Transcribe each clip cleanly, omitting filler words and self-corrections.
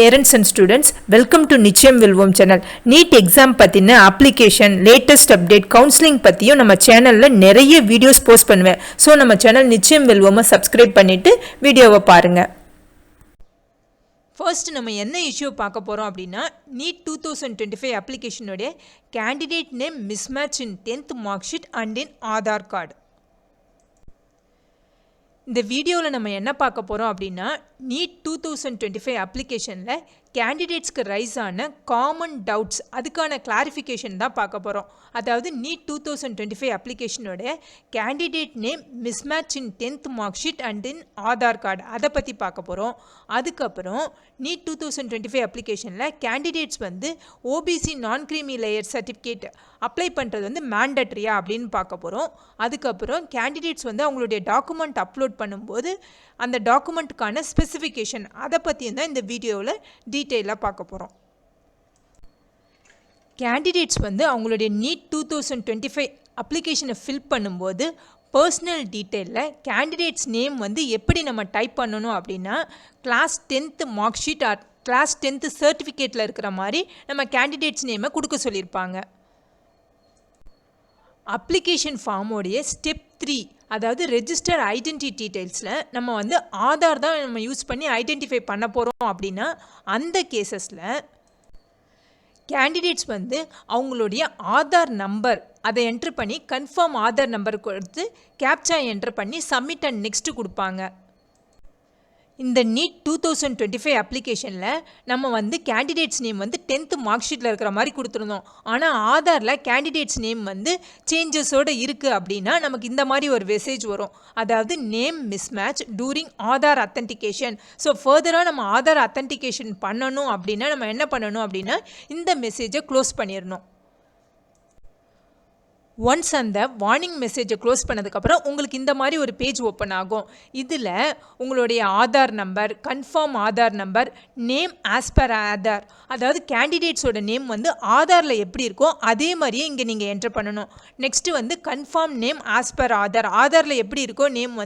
Parents and students, welcome to நிச்சயம் வெல்வோம் channel. NEET exam பத்தின அப்ளிகேஷன், லேட்டஸ்ட் அப்டேட், கவுன்சிலிங் பத்தியும் நம்ம சேனல்ல நிறைய வீடியோஸ் போஸ்ட் பண்ணுவேன். ஸோ நம்ம சேனல் நிச்சயம் வெல்வோமை சப்ஸ்கிரைப் பண்ணிட்டு வீடியோவை பாருங்க. ஃபர்ஸ்ட் நம்ம என்ன இஷ்யூ பார்க்க போகிறோம் அப்படின்னா நீட் 2025 அப்ளிகேஷனுடைய candidate name mismatch in 10th mark sheet and in Aadhaar card. இந்த வீடியோவில் நம்ம என்ன பார்க்க போகிறோம் அப்படின்னா நீட் 2025 அப்ளிகேஷனில் கேண்டிடேட்ஸ்க்கு ரைஸ் ஆன காமன் டவுட்ஸ் அதுக்கான கிளாரிஃபிகேஷன் தான் பார்க்க போகிறோம். அதாவது நீட் 2025 அப்ளிகேஷனோட candidate name mismatch in 10th mark sheet and in Aadhaar card அதை பற்றி பார்க்க போகிறோம். அதுக்கப்புறம் நீட் 2025 அப்ளிகேஷனில் candidates OBC non creamy layer certificate apply பண்ணுறது மேண்டட்ரியா அப்படின்னு பார்க்க போகிறோம். அதுக்கப்புறம் கேண்டிடேட்ஸ் அவங்களுடைய டாக்குமெண்ட் அப்லோட் பண்ணும்போது அந்த டாக்குமெண்ட்டுக்கான ஸ்பெசிஃபிகேஷன் அதை பற்றியும் தான் இந்த வீடியோவில் டீட்டெயிலாக பார்க்க போகிறோம். கேண்டிடேட்ஸ் அவங்களுடைய நீட் 2025 அப்ளிகேஷனை ஃபில் பண்ணும்போது பர்சனல் டீட்டெயிலில் கேண்டிடேட்ஸ் நேம் எப்படி நம்ம டைப் பண்ணணும் அப்படின்னா class 10th mark sheet or class 10th சர்டிஃபிகேட்டில் இருக்கிற மாதிரி நம்ம கேண்டிடேட்ஸ் நேமை கொடுக்க சொல்லியிருப்பாங்க. அப்ளிகேஷன் ஃபார்மோடைய ஸ்டெப் 3 அதாவது ரெஜிஸ்டர் ஐடென்டிட்டி டீட்டெயில்ஸில் நம்ம ஆதார் தான் நம்ம யூஸ் பண்ணி ஐடென்டிஃபை பண்ண போகிறோம் அப்படின்னா அந்த கேசஸில் கேண்டிடேட்ஸ் அவங்களுடைய ஆதார் நம்பர் அதை என்ட்ரு பண்ணி கன்ஃபார்ம் ஆதார் நம்பர் கொடுத்து கேப்சா என்ட்ரு பண்ணி சப்மிட் அண்ட் நெக்ஸ்ட்டு கொடுப்பாங்க. இந்த நீட் 2025 அப்ளிகேஷனில் நம்ம கேண்டிடேட்ஸ் நேம் 10th மார்க் ஷீட்டில் இருக்கிற மாதிரி கொடுத்துருந்தோம். ஆனால் ஆதாரில் கேண்டிடேட்ஸ் நேம் சேஞ்சஸோடு இருக்குது அப்படின்னா நமக்கு இந்த மாதிரி ஒரு மெசேஜ் வரும். அதாவது name mismatch during Aadhaar authentication. So ஃபர்தராக நம்ம ஆதார் அத்தன்டிகேஷன் பண்ணணும் அப்படின்னா நம்ம என்ன பண்ணணும் அப்படின்னா இந்த மெசேஜை க்ளோஸ் பண்ணிடணும். ஒன்ஸ் அந்த வார்னிங் மெசேஜை க்ளோஸ் பண்ணதுக்கப்புறம் உங்களுக்கு இந்த மாதிரி ஒரு பேஜ் ஓப்பன் ஆகும். இதில் உங்களுடைய Aadhaar number, confirm Aadhaar number, name as per Aadhaar, அதாவது கேண்டிடேட்ஸோட நேம் ஆதாரில் எப்படி இருக்கோ அதே மாதிரியே இங்கே நீங்கள் என்ட்ரு பண்ணணும். Next confirm name as per Aadhaar, ஆதாரில் எப்படி இருக்கோ நேம்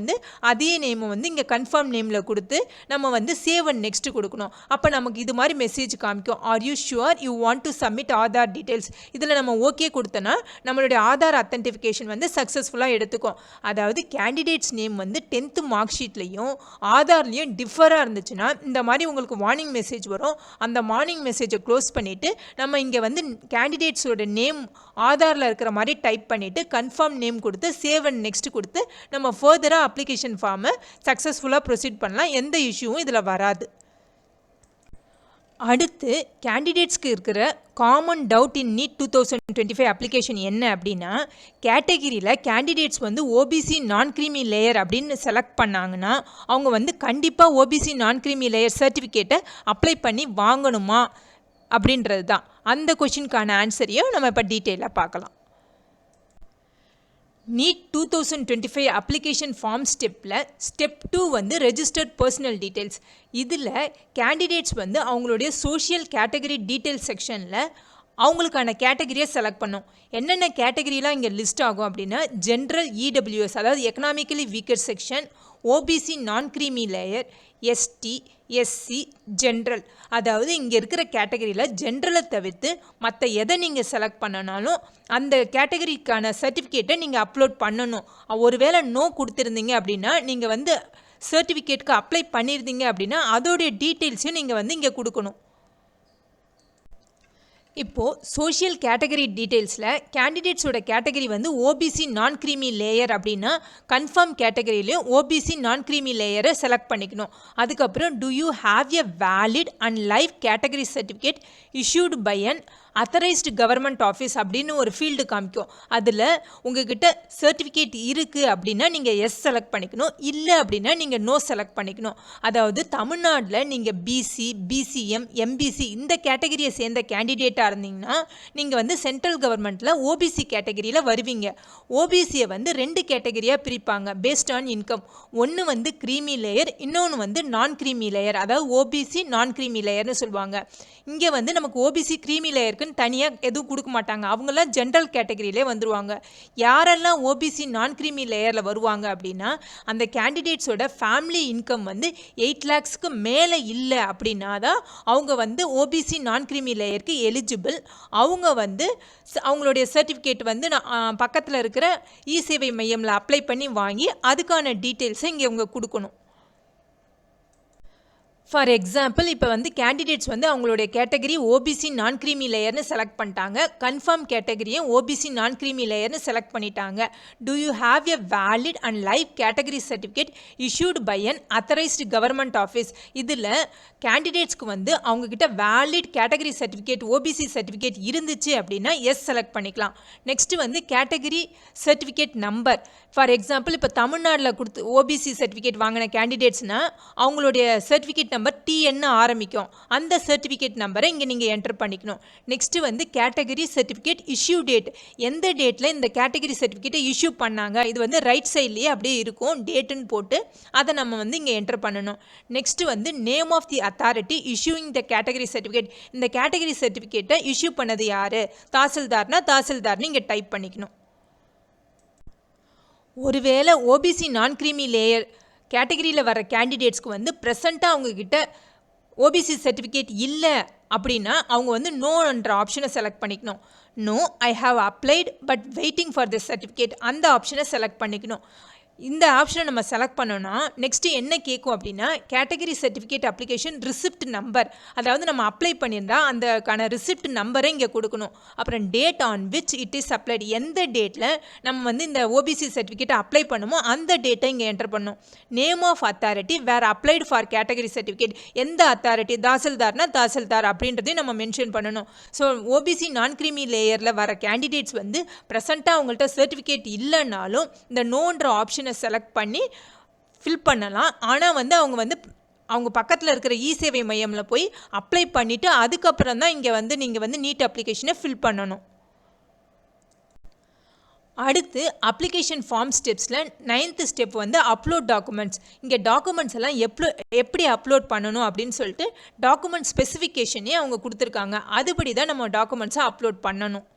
அதே நேமை இங்கே கன்ஃபார்ம் நேமில் கொடுத்து நம்ம சேவ் அண்ட் நெக்ஸ்ட்டு கொடுக்கணும். அப்போ நமக்கு இது மாதிரி மெசேஜ் காமிக்கும். Are you sure you want to submit Aadhaar details. இதில் நம்ம ஓகே கொடுத்தோன்னா நம்மளுடைய ஆதார் அத்தன்டிஃபிகேஷன் சக்ஸஸ்ஃபுல்லாக எடுத்துக்கும். அதாவது கேண்டிடேட்ஸ் நேம் 10th மார்க் ஷீட்லையும் ஆதார்லையும் டிஃபராக இருந்துச்சுன்னா இந்த மாதிரி உங்களுக்கு வார்னிங் மெசேஜ் வரும். அந்த வார்னிங் மெசேஜை க்ளோஸ் பண்ணிவிட்டு நம்ம இங்கே கேண்டிடேட்ஸோட நேம் ஆதாரில் இருக்கிற மாதிரி டைப் பண்ணிவிட்டு கன்ஃபார்ம் நேம் கொடுத்து சேவ் அண்ட் நெக்ஸ்ட் கொடுத்து நம்ம ஃபர்தராக அப்ளிகேஷன் ஃபார்மை சக்ஸஸ்ஃபுல்லாக ப்ரொசீட் பண்ணலாம். எந்த இஷ்யூவும் இதில் வராது. அடுத்து கேண்டிடேட்ஸ்க்கு இருக்கிற common doubt in NEET 2025 application என்ன அப்படின்னா கேட்டகிரியில் candidates OBC non creamy layer அப்படின்னு செலக்ட் பண்ணாங்கன்னா அவங்க கண்டிப்பாக ஓபிசி நான் க்ரீமி லேயர் சர்டிஃபிகேட்டை அப்ளை பண்ணி வாங்கணுமா அப்படின்றது தான். அந்த கொஷினுக்கான ஆன்சரையும் நம்ம இப்போ டீட்டெயிலாக பார்க்கலாம். நீட் 2025 அப்ளிகேஷன் ஃபார்ம் ஸ்டெப்பில் ஸ்டெப் 2 ரெஜிஸ்டர்ட் பர்சனல் டீட்டெயில்ஸ். இதில் கேண்டிடேட்ஸ் அவங்களுடைய சோஷியல் கேட்டகரி டீட்டெயில்ஸ் செக்ஷனில் அவங்களுக்கான கேட்டகரியை செலக்ட் பண்ணும். என்னென்ன கேட்டகரியெலாம் இங்கே லிஸ்ட் ஆகும் அப்படின்னா ஜென்ரல் இடபிள்யூஎஸ் அதாவது economically weaker section, OBC non creamy layer, ST, SC, general. அதாவது இங்கே இருக்கிற கேட்டகரியில் ஜென்ரலை தவிர்த்து மற்ற எதை நீங்கள் செலக்ட் பண்ணனாலும் அந்த கேட்டகரிக்கான சர்டிஃபிகேட்டை நீங்கள் அப்லோட் பண்ணணும். ஒருவேளை நோ கொடுத்துருந்தீங்க அப்படின்னா நீங்கள் சர்டிஃபிகேட்டுக்கு அப்ளை பண்ணியிருந்தீங்க அப்படின்னா அதோடைய டீட்டெயில்ஸையும் நீங்கள் இங்கே கொடுக்கணும். இப்போது சோஷியல் கேட்டகரி டீட்டெயில்ஸில் கேண்டிடேட்ஸோட category OBC non creamy layer அப்படின்னா கன்ஃபார்ம் கேட்டகரியிலையும் ஓபிசி நான் க்ரீமி லேயரை செலக்ட் பண்ணிக்கணும். அதுக்கப்புறம் do you have a valid and live category certificate issued by an authorised government office அப்படின்னு ஒரு ஃபீல்டு காமிக்கும். அதில் உங்ககிட்ட சர்டிஃபிகேட் இருக்குது அப்படின்னா நீங்கள் எஸ் செலக்ட் பண்ணிக்கணும், இல்லை அப்படின்னா நீங்கள் நோ செலக்ட் பண்ணிக்கணும். அதாவது தமிழ்நாட்டில் நீங்கள் பிசி, பிசிஎம், எம்பிசி இந்த கேட்டகரியை சேர்ந்த கேண்டிடேட்டாக இருந்தீங்கன்னா நீங்கள் சென்ட்ரல் கவர்மெண்ட்டில் ஓபிசி கேட்டகரியில் வருவீங்க. ஓபிசியை 2 கேட்டகரியாக பிரிப்பாங்க பேஸ்ட் ஆன் இன்கம். ஒன்று க்ரீமி லேயர், இன்னொன்று நான் க்ரீமி லேயர், அதாவது ஓபிசி நான் க்ரீமி லேயர்னு சொல்லுவாங்க. இங்கே நமக்கு ஓபிசி க்ரீமி லேயர் கேட்டகரிக்குன்னு தனியாக எதுவும் கொடுக்க மாட்டாங்க. அவங்களாம் ஜென்ரல் கேட்டகரியிலே வந்துடுவாங்க. யாரெல்லாம் ஓபிசி நான் க்ரீமி லேயரில் வருவாங்க அப்படின்னா, அந்த கேண்டிடேட்ஸோட ஃபேமிலி இன்கம் வந்து 8 lakhsக்கு மேலே இல்லை அப்படின்னா தான் அவங்க வந்து ஓபிசி நான் க்ரீமி லேயருக்கு எலிஜிபிள். அவங்க வந்து அவங்களுடைய சர்டிஃபிகேட் வந்து பக்கத்தில் இருக்கிற இ சேவை மையமில் அப்ளை பண்ணி வாங்கி அதுக்கான டீட்டெயில்ஸை இங்கே அவங்க கொடுக்கணும். ஃபார் எக்ஸாம்பிள், இப்போ வந்து கேண்டிடேட்ஸ் வந்து அவங்களுடைய கேட்டகரி ஓபிசி நான் க்ரீமி லேயர்னு செலக்ட் பண்ணிட்டாங்க. கன்ஃபார்ம் கேட்டகரியும் ஓபிசி நான் க்ரீமி லேயர்னு செலக்ட் பண்ணிட்டாங்க. Do you have a valid and live category certificate issued by an authorised government office? இதில் கேண்டிடேட்ஸ்க்கு வந்து அவங்கக்கிட்ட valid category certificate OBC certificate இருந்துச்சு அப்படின்னா எஸ் செலக்ட் பண்ணிக்கலாம். நெக்ஸ்ட்டு வந்து category certificate number. For example, இப்போ தமிழ்நாட்டில் கொடுத்து ஓபிசி சர்டிஃபிகேட் வாங்கின கேண்டிடேட்ஸ்னால் அவங்களுடைய சர்டிஃபிகேட் நம்பர் டிஎன்னு ஆரம்பிக்கும். அந்த சர்டிஃபிகேட் நம்பரை இங்கே நீங்கள் என்டர் பண்ணிக்கணும். நெக்ஸ்ட்டு வந்து கேட்டகரி சர்டிஃபிகேட் இஷ்யூ டேட். எந்த டேட்டில் இந்த கேட்டகரி சர்டிஃபிகேட்டை இஷ்யூ பண்ணாங்க, இது வந்து ரைட் சைட்லேயே அப்படியே இருக்கும், டேட்டுன்னு போட்டு அதை நம்ம வந்து இங்கே என்டர் பண்ணணும். நெக்ஸ்ட்டு வந்து name of the authority issuing the category certificate. இந்த கேட்டகரி சர்டிஃபிகேட்டை இஷ்யூ பண்ணது யார்? தாசில்தார்னா தாசில்தார்னு இங்கே டைப் பண்ணிக்கணும். ஒருவேளை ஓபிசி நான் க்ரீமி லேயர் கேட்டகரியில் வர கேண்டிடேட்ஸ்க்கு வந்து ப்ரெசண்ட்டாக அவங்கக்கிட்ட ஓபிசி சர்டிஃபிகேட் இல்லை அப்படின்னா அவங்க வந்து நோன்ற ஆப்ஷனை செலக்ட் பண்ணிக்கணும். No, I have applied but waiting for this certificate, அந்த ஆப்ஷனை செலக்ட் பண்ணிக்கணும். இந்த ஆப்ஷனை நம்ம செலக்ட் பண்ணோன்னா நெக்ஸ்ட்டு என்ன கேட்கும் அப்படின்னா, category certificate application receipt number. அதாவது நம்ம அப்ளை பண்ணியிருந்தா அந்தக்கான ரிசிப்ட் நம்பரை இங்கே கொடுக்கணும். அப்புறம் date on which it is applied. எந்த டேட்டில் நம்ம வந்து இந்த ஓபிசி சர்டிஃபிகேட்டை அப்ளை பண்ணுமோ அந்த டேட்டை இங்கே என்டர் பண்ணணும். Name of authority where applied for category certificate. எந்த அத்தாரிட்டி? தாசில்தார்னா தாசில்தார் அப்படின்றதையும் நம்ம மென்ஷன் பண்ணணும். ஸோ ஓபிசி நான் க்ரீமி லேயரில் வர கேண்டிடேட்ஸ் வந்து ப்ரெசண்ட்டாக அவங்கள்ட்ட சர்டிஃபிகேட் இல்லைன்னாலும் இந்த நோன்ற ஆப்ஷனை செலக்ட் பண்ணி ஃபில் பண்ணலாம். ஆனால் வந்து அவங்க பக்கத்தில் இருக்கிற இ சேவை மையமில் போய் அப்ளை பண்ணிவிட்டு அதுக்கப்புறம் தான் இங்கே வந்து நீங்கள் வந்து நீட் அப்ளிகேஷனை ஃபில் பண்ணணும். அடுத்து அப்ளிகேஷன் ஃபார்ம் ஸ்டெப்ஸில் 9th ஸ்டெப் வந்து அப்லோட் டாக்குமெண்ட்ஸ். இங்கே டாக்குமெண்ட்ஸ் எல்லாம் எப்படி அப்லோட் பண்ணணும் அப்படின்னு சொல்லிட்டு டாக்குமெண்ட் ஸ்பெசிஃபிகேஷனே அவங்க கொடுத்துருக்காங்க. அதுபடி தான் நம்ம டாக்குமெண்ட்ஸை அப்லோட் பண்ணணும்.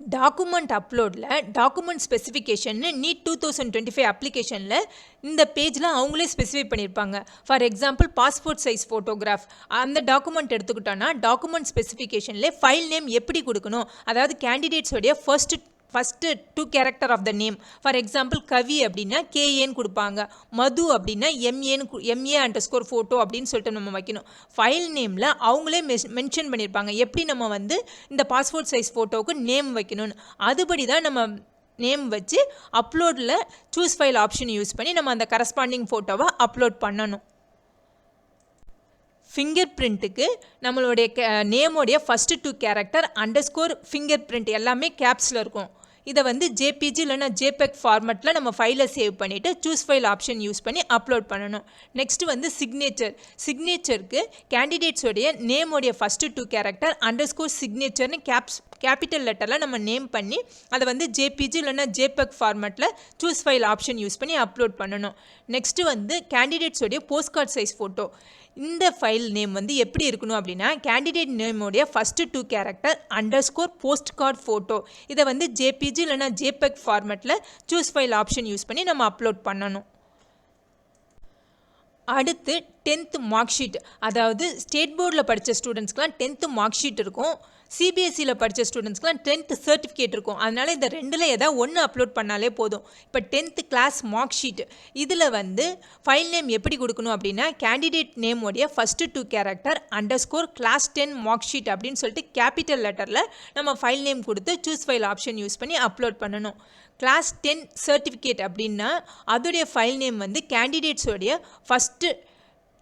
டாக்குமெண்ட் அப்லோடில் டாக்குமெண்ட் ஸ்பெசிஃபிகேஷன்னு நீட் 2025 அப்ளிகேஷனில் இந்த பேஜில் அவங்களே ஸ்பெசிஃபை பண்ணியிருப்பாங்க. For example, passport size photograph அந்த டாக்குமெண்ட் எடுத்துக்கிட்டோன்னா டாக்குமெண்ட் ஸ்பெசிஃபிகேஷனில் ஃபைல் நேம் எப்படி கொடுக்கணும், அதாவது கேண்டிடேட்ஸோடைய first 2 character of the name. For example, Kavi அப்படின்னா கேஏன்னு கொடுப்பாங்க, மது அப்படின்னா MA_photo அப்படின்னு சொல்லிட்டு நம்ம வைக்கணும். ஃபைல் நேமில் அவங்களே மென்ஷன் பண்ணியிருப்பாங்க எப்படி நம்ம வந்து இந்த பாஸ்போர்ட் சைஸ் ஃபோட்டோவுக்கு நேம் வைக்கணும்னு. அதுபடி தான் நம்ம நேம் வச்சு அப்லோடில் சூஸ் ஃபைல் ஆப்ஷன் யூஸ் பண்ணி நம்ம அந்த கரஸ்பாண்டிங் ஃபோட்டோவை அப்லோட் பண்ணணும். ஃபிங்கர் பிரிண்ட்டுக்கு நம்மளுடைய நேமோடைய ஃபஸ்ட்டு 2 கேரக்டர் _ ஃபிங்கர் பிரிண்ட் எல்லாமே கேப்ஸில் இருக்கும். இதை வந்து ஜேபிஜி இல்லைனா ஜேபெக் ஃபார்மெட்டில் நம்ம ஃபைலை சேவ் பண்ணிவிட்டு சூஸ் ஃபைல் ஆப்ஷன் யூஸ் பண்ணி அப்லோட் பண்ணணும். நெக்ஸ்ட்டு வந்து சிக்னேச்சருக்கு கேண்டிடேட்ஸோடைய நேமோடைய ஃபஸ்ட்டு 2 கேரக்டர் _ சிக்னேச்சர்னு கேபிட்டல் லெட்டரில் நம்ம நேம் பண்ணி அதை வந்து ஜேபிஜி இல்லைனா ஜேபெக் ஃபார்மெட்டில் சூஸ் ஃபைல் ஆப்ஷன் யூஸ் பண்ணி அப்லோட் பண்ணணும். நெக்ஸ்ட்டு வந்து கேண்டிடேட்ஸோடைய போஸ்ட் கார்டு சைஸ் ஃபோட்டோ. இந்த ஃபைல் நேம் வந்து எப்படி இருக்கணும் அப்படின்னா, கேண்டிடேட் நேமோடைய first 2 character _ post card photo. இதை வந்து ஜேபிஜி இல்லைனா ஜேபெக் ஃபார்மெட்டில் சூஸ் ஃபைல் ஆப்ஷன் யூஸ் பண்ணி நம்ம அப்லோட் பண்ணணும். அடுத்து 10th மார்க் ஷீட். அதாவது ஸ்டேட் போர்டில் படித்த ஸ்டூடெண்ட்ஸ்க்குலாம் 10th மார்க் ஷீட் இருக்கும். சிபிஎஸ்சியில் படித்த ஸ்டூடெண்ட்ஸ்க்குலாம் 10th சர்டிஃபிகேட் இருக்கும். அதனால் இந்த ரெண்டில் ஏதாவது ஒன்று அப்லோட் பண்ணாலே போதும். இப்போ 10th கிளாஸ் மார்க் ஷீட் இதில் வந்து ஃபைல் நேம் எப்படி கொடுக்கணும் அப்படின்னா, கேண்டிடேட் நேமோடைய first 2 character _ class 10 mark sheet அப்படின்னு சொல்லிட்டு கேபிட்டல் லெட்டரில் நம்ம ஃபைல் நேம் கொடுத்து சூஸ் ஃபைல் ஆப்ஷன் யூஸ் பண்ணி அப்லோட் பண்ணணும். கிளாஸ் 10 சர்டிஃபிகேட் அப்படின்னா அதோடைய ஃபைல் நேம் வந்து கேண்டிடேட்ஸோடைய first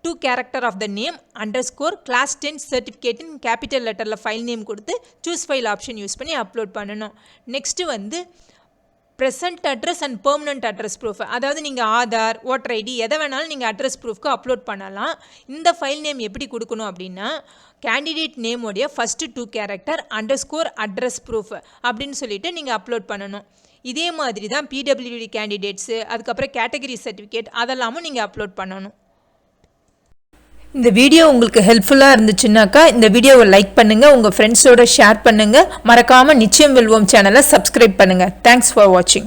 2 character of the name _ class 10 சர்டிஃபிகேட்டின் கேபிட்டல் லெட்டரில் ஃபைல் நேம் கொடுத்து சூஸ் ஃபைல் ஆப்ஷன் யூஸ் பண்ணி அப்லோட் பண்ணணும். நெக்ஸ்ட்டு வந்து present address and permanent address proof. அதாவது நீங்கள் ஆதார், ஓட்டர் ஐடி எதை வேணாலும் நீங்கள் அட்ரஸ் ப்ரூஃப்க்கு அப்லோட் பண்ணலாம். இந்த ஃபைல் நேம் எப்படி கொடுக்கணும் அப்படின்னா, கேண்டிடேட் நேமோடைய ஃபஸ்ட்டு 2 கேரக்டர் _ அட்ரஸ் ப்ரூஃப் அப்படின்னு சொல்லிட்டு நீங்கள் அப்லோட் பண்ணணும். இதே மாதிரி தான் பிடபிள்யூடி கேண்டிடேட்ஸு, அதுக்கப்புறம் கேட்டகரி சர்டிஃபிகேட் அதெல்லாமும் நீங்கள் அப்லோட் பண்ணணும். இந்த வீடியோ உங்களுக்கு ஹெல்ப்ஃபுல்லாக இருந்துச்சுன்னாக்கா இந்த வீடியோவை லைக் பண்ணுங்கள், உங்கள் ஃப்ரெண்ட்ஸோட ஷேர் பண்ணுங்கள், மறக்காமல் நிச்சயம் வெல்வோம் சேனலை சப்ஸ்கிரைப் பண்ணுங்கள். தேங்க்ஸ் ஃபார் வாட்சிங்.